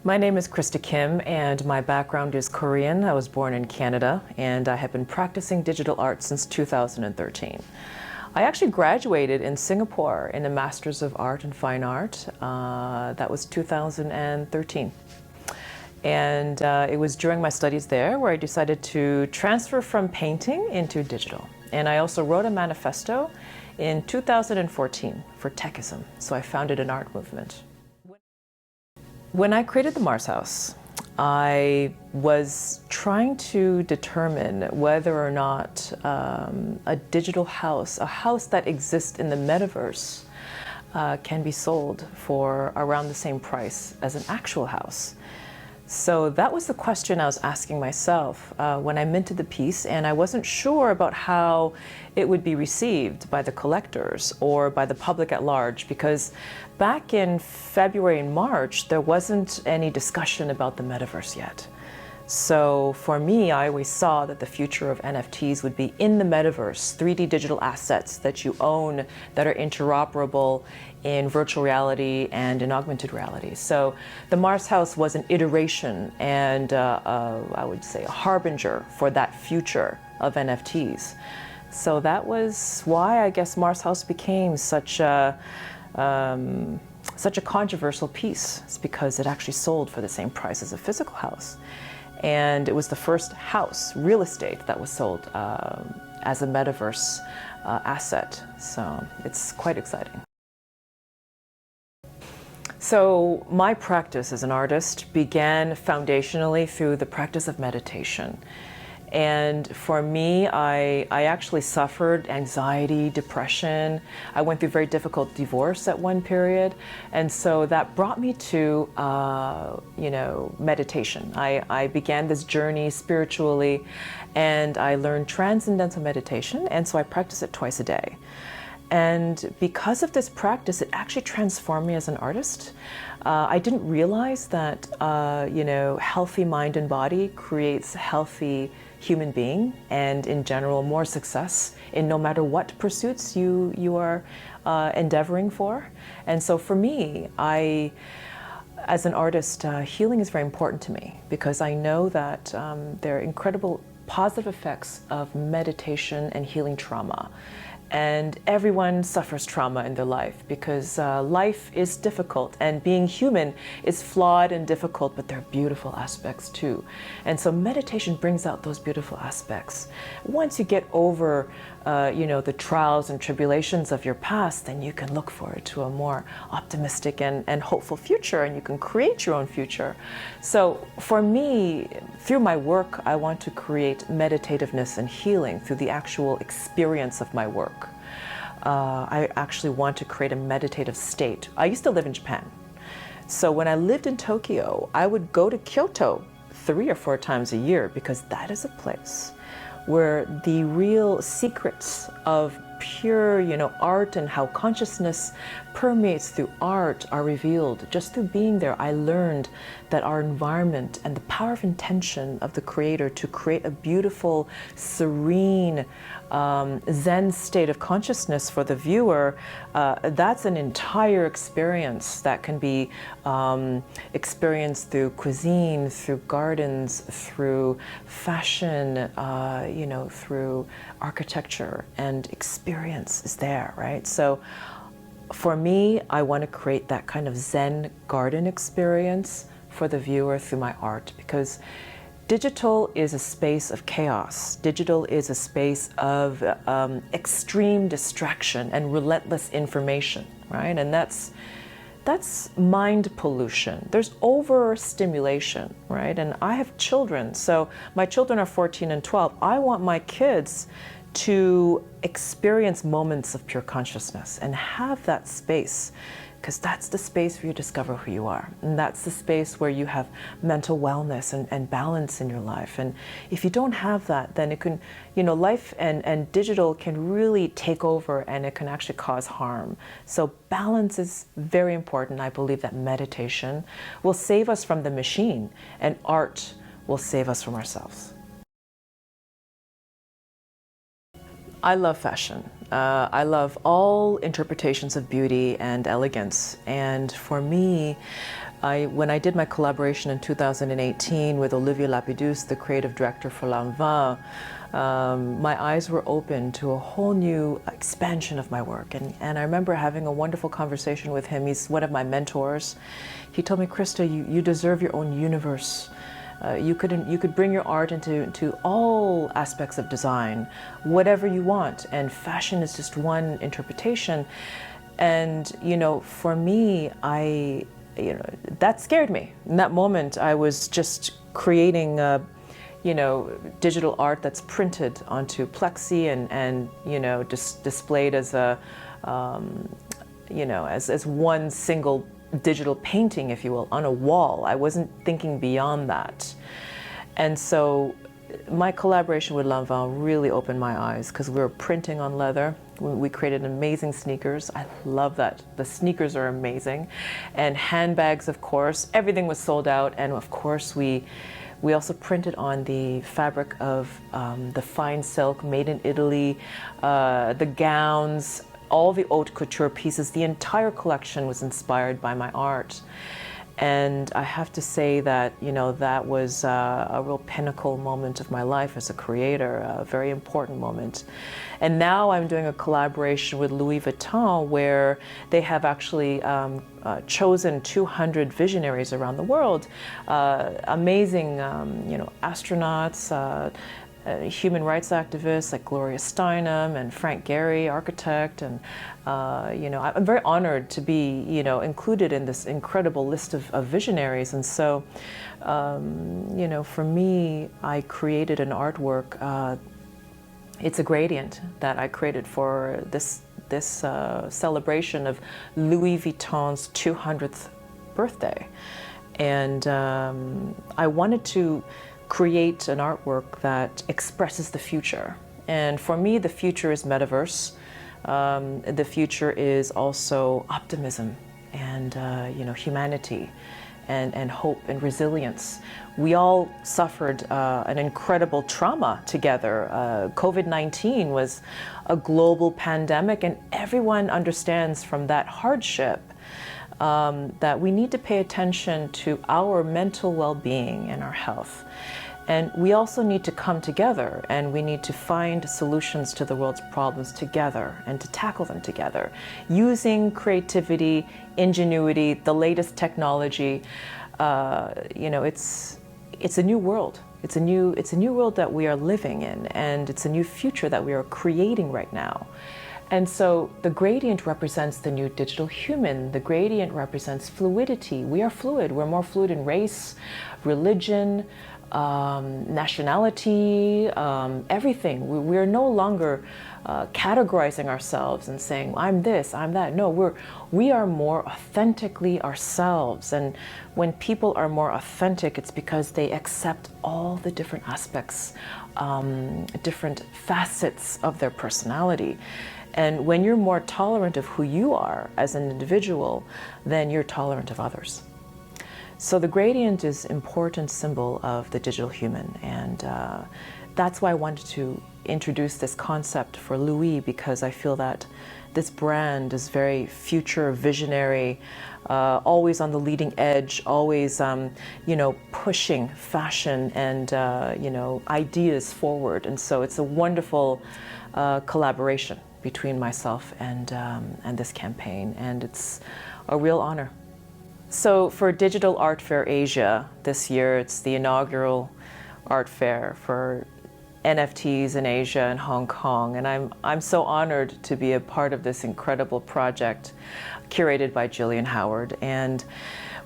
My name is Krista Kim, and my background is Korean. I was born in Canada, and I have been practicing digital art since 2013. I actually graduated in Singapore in a Master's of Art and Fine Art. That was 2013. And it was during my studies there where I decided to transfer from painting into digital. And I also wrote a manifesto in 2014 for Techism, so I founded an art movement. When I created the Mars House, I was trying to determine whether or not a digital house, a house that exists in the Metaverse, can be sold for around the same price as an actual house. So that was the question I was asking myself when I minted the piece, and I wasn't sure about how it would be received by the collectors or by the public at large, because back in February and March, there wasn't any discussion about the metaverse yet. So for me, I always saw that the future of NFTs would be in the metaverse, 3D digital assets that you own that are interoperable in virtual reality and in augmented reality. So the Mars House was an iteration and I would say a harbinger for that future of NFTs. So that was why I guess Mars House became such a controversial piece. It's because it actually sold for the same price as a physical house. And it was the first house, real estate, that was sold as a metaverse asset. So it's quite exciting. So my practice as an artist began foundationally through the practice of meditation. And for me, I actually suffered anxiety, depression. I went through a very difficult divorce at one period. And so that brought me to, meditation. I began this journey spiritually, and I learned transcendental meditation. And so I practice it twice a day. And because of this practice, it actually transformed me as an artist. I didn't realize that, healthy mind and body creates healthy human being, and in general, more success in no matter what pursuits you are endeavoring for. And so for me, as an artist, healing is very important to me because I know that there are incredible positive effects of meditation and healing trauma. And everyone suffers trauma in their life because life is difficult, and being human is flawed and difficult, but there are beautiful aspects too. And so meditation brings out those beautiful aspects. Once you get over the trials and tribulations of your past, then you can look forward to a more optimistic and hopeful future, and you can create your own future. So for me, through my work, I want to create meditativeness and healing through the actual experience of my work. I actually want to create a meditative state. I used to live in Japan. So when I lived in Tokyo, I would go to Kyoto 3 or 4 times a year because that is a place where the real secrets of pure, art and how consciousness permeates through art are revealed. Just through being there, I learned that our environment and the power of intention of the creator to create a beautiful, serene, Zen state of consciousness for the viewer, that's an entire experience that can be experienced through cuisine, through gardens, through fashion, through architecture, and experience is there, right? So for me, I want to create that kind of Zen garden experience for the viewer through my art, because digital is a space of chaos. Digital is a space of extreme distraction and relentless information, right? And that's mind pollution. There's overstimulation, right? And I have children, so my children are 14 and 12. I want my kids to experience moments of pure consciousness and have that space, because that's the space where you discover who you are. And that's the space where you have mental wellness and balance in your life. And if you don't have that, then it can, life and digital can really take over, and it can actually cause harm. So balance is very important. I believe that meditation will save us from the machine, and art will save us from ourselves. I love fashion. I love all interpretations of beauty and elegance. And for me, When I did my collaboration in 2018 with Olivier Lapidus, the creative director for L'Envin, my eyes were open to a whole new expansion of my work. And I remember having a wonderful conversation with him. He's one of my mentors. He told me, Krista, you deserve your own universe. You could bring your art into all aspects of design, whatever you want. And fashion is just one interpretation. And, for me, that scared me. In that moment, I was just creating, digital art that's printed onto plexi and just displayed as as one single digital painting, if you will, on a wall. I wasn't thinking beyond that. And so my collaboration with L'Envin really opened my eyes because we were printing on leather. We created amazing sneakers. I love that. The sneakers are amazing. And handbags, of course. Everything was sold out. And of course, we also printed on the fabric of the fine silk made in Italy, the gowns, all the haute couture pieces. The entire collection was inspired by my art. And I have to say that, that was a real pinnacle moment of my life as a creator, a very important moment. And now I'm doing a collaboration with Louis Vuitton where they have actually chosen 200 visionaries around the world, amazing, astronauts, human rights activists like Gloria Steinem and Frank Gehry, architect, and I'm very honored to be included in this incredible list of visionaries. And so for me, I created an artwork. It's a gradient that I created for this celebration of Louis Vuitton's 200th birthday, and I wanted to create an artwork that expresses the future. And for me, the future is Metaverse. The future is also optimism and humanity and hope and resilience. We all suffered an incredible trauma together. COVID-19 was a global pandemic, and everyone understands from that hardship that we need to pay attention to our mental well-being and our health. And we also need to come together, and we need to find solutions to the world's problems together and to tackle them together using creativity, ingenuity, the latest technology. It's a new world. It's a new world that we are living in, and it's a new future that we are creating right now. And so the gradient represents the new digital human. The gradient represents fluidity. We are fluid. We're more fluid in race, religion, nationality, everything. We're no longer categorizing ourselves and saying, I'm this, I'm that. No, we are more authentically ourselves. And when people are more authentic, it's because they accept all the different aspects, different facets of their personality. And when you're more tolerant of who you are as an individual, then you're tolerant of others. So the gradient is an important symbol of the digital human, and that's why I wanted to introduce this concept for Louis, because I feel that this brand is very future visionary, always on the leading edge, always pushing fashion and ideas forward. And so it's a wonderful collaboration between myself and this campaign, and it's a real honor. So for Digital Art Fair Asia this year, it's the inaugural art fair for NFTs in Asia and Hong Kong, and I'm so honored to be a part of this incredible project curated by Jillian Howard. And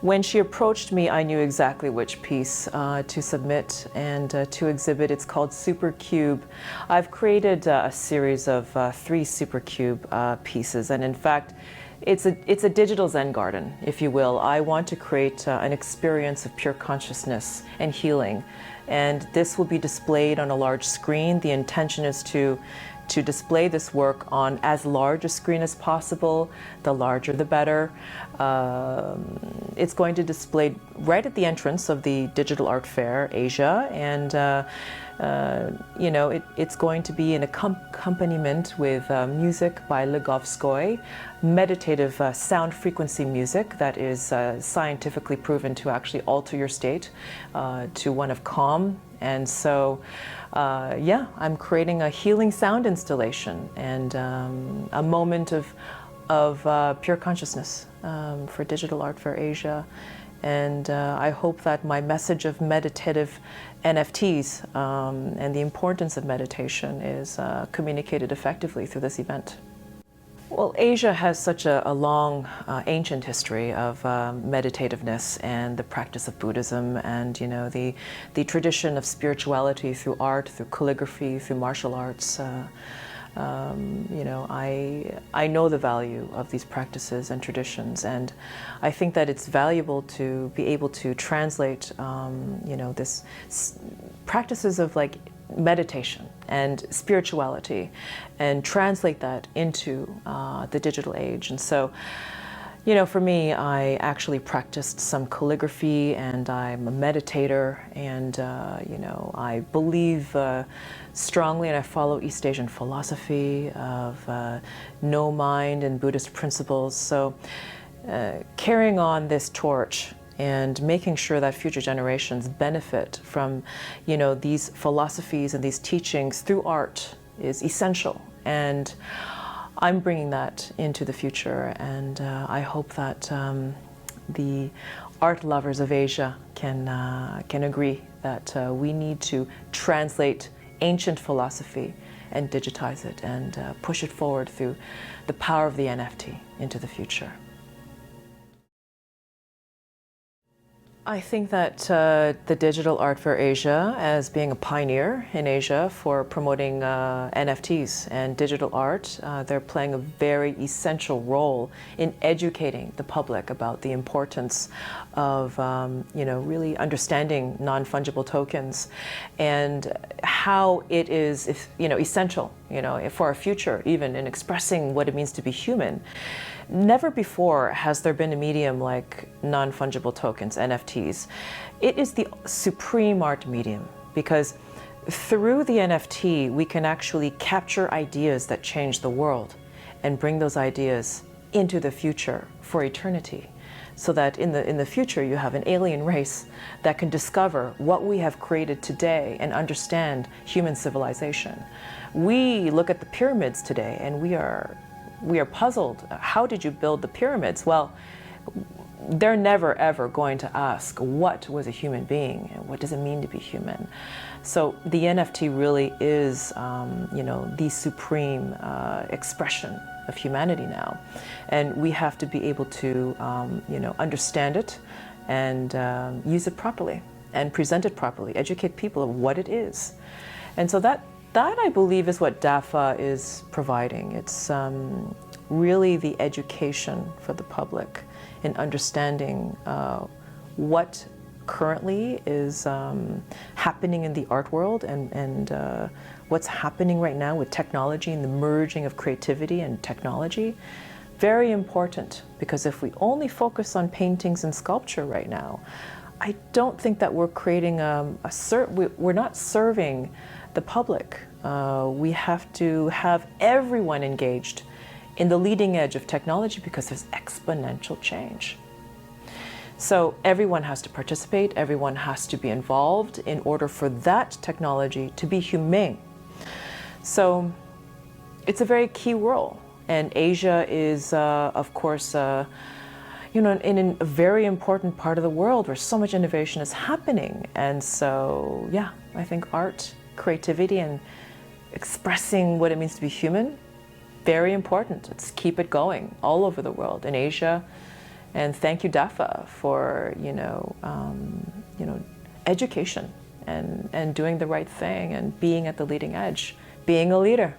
when she approached me, I knew exactly which piece to submit and to exhibit. It's called Supercube. I've created a series of 3 Supercube pieces, and in fact, it's a digital Zen garden, if you will. I want to create an experience of pure consciousness and healing. And this will be displayed on a large screen. The intention is to display this work on as large a screen as possible. The larger, the better. It's going to display right at the entrance of the Digital Art Fair Asia. And It's going to be an accompaniment with music by Ligovskoy, meditative sound frequency music that is scientifically proven to actually alter your state to one of calm. And so, I'm creating a healing sound installation and a moment of pure consciousness for Digital Art Fair Asia. And I hope that my message of meditative NFTs and the importance of meditation is communicated effectively through this event. Well, Asia has such a long, ancient history of meditativeness and the practice of Buddhism, and the tradition of spirituality through art, through calligraphy, through martial arts. I know the value of these practices and traditions, and I think that it's valuable to be able to translate, this practices of like meditation and spirituality, and translate that into the digital age. And so, for me, I actually practiced some calligraphy, and I'm a meditator, and I believe strongly, and I follow East Asian philosophy of no mind and Buddhist principles. So carrying on this torch and making sure that future generations benefit from, these philosophies and these teachings through art is essential. And I'm bringing that into the future, and I hope that the art lovers of Asia can agree that we need to translate ancient philosophy and digitize it and push it forward through the power of the NFT into the future. I think that the Digital Art Fair Asia, as being a pioneer in Asia for promoting NFTs and digital art, they're playing a very essential role in educating the public about the importance of, really understanding non-fungible tokens and how it is, essential, for our future, even in expressing what it means to be human. Never before has there been a medium like non-fungible tokens, NFTs. It is the supreme art medium because through the NFT, we can actually capture ideas that change the world and bring those ideas into the future for eternity, so that in the future you have an alien race that can discover what we have created today and understand human civilization. We look at the pyramids today and we are puzzled. How did you build the pyramids? Well, they're never ever going to ask what was a human being and what does it mean to be human. So the NFT really is, the supreme expression of humanity now, and we have to be able to, understand it and use it properly and present it properly, educate people of what it is, and so that I believe is what DAFA is providing. It's really the education for the public in understanding what currently is happening in the art world and what's happening right now with technology and the merging of creativity and technology. Very important, because if we only focus on paintings and sculpture right now, I don't think that we're creating we're not serving the public. We have to have everyone engaged in the leading edge of technology because there's exponential change. So everyone has to participate, everyone has to be involved in order for that technology to be humane. So it's a very key role, and Asia is, of course, in a very important part of the world where so much innovation is happening. And so, I think art, creativity, and expressing what it means to be human, very important. Let's keep it going all over the world, in Asia. And thank you, DAFA, for education and doing the right thing and being at the leading edge, being a leader.